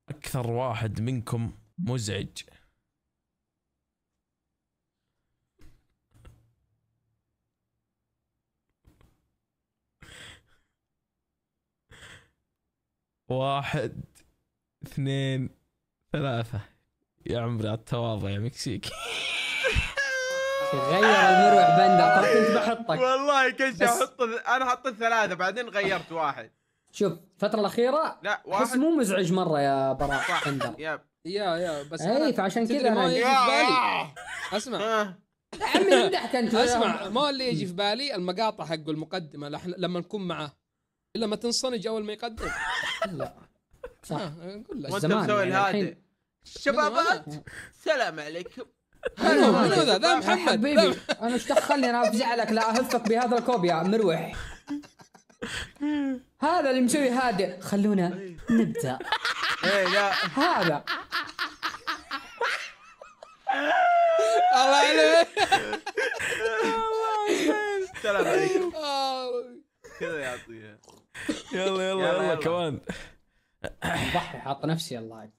أكثر واحد منكم مزعج. واحد اثنين ثلاثة. يا عمري على التواضع يا مكسيكي. غير المروح بندر، ترى كنت بحطك والله كنت احط، انا حطيت 3 بعدين غيرت 1. شوف الفترة الأخيرة لا أحس 1 مو مزعج مرة يا براء بندر. يا بس اي فعشان كذا ما يجي في بالي. اسمع يا عمي امدحك انت. اسمع، ما اللي يجي في بالي المقاطع حق المقدمة لما نكون معاه، إلا ما تنصنج أول ما يقدم. لا صح. نقول له وانت مسوي الهادئ. شبابات السلام عليكم. منو ذا محمد حبيبي. انا ايش دخلني انا افزع لك، لا اهفك بهذا الكوب يا مروح. هذا اللي مسوي هادئ. خلونا نبدا. ايه لا هذا الله عليك. السلام عليكم كذا يعطيها. يلا كمان. ضحي حاط نفسي الله.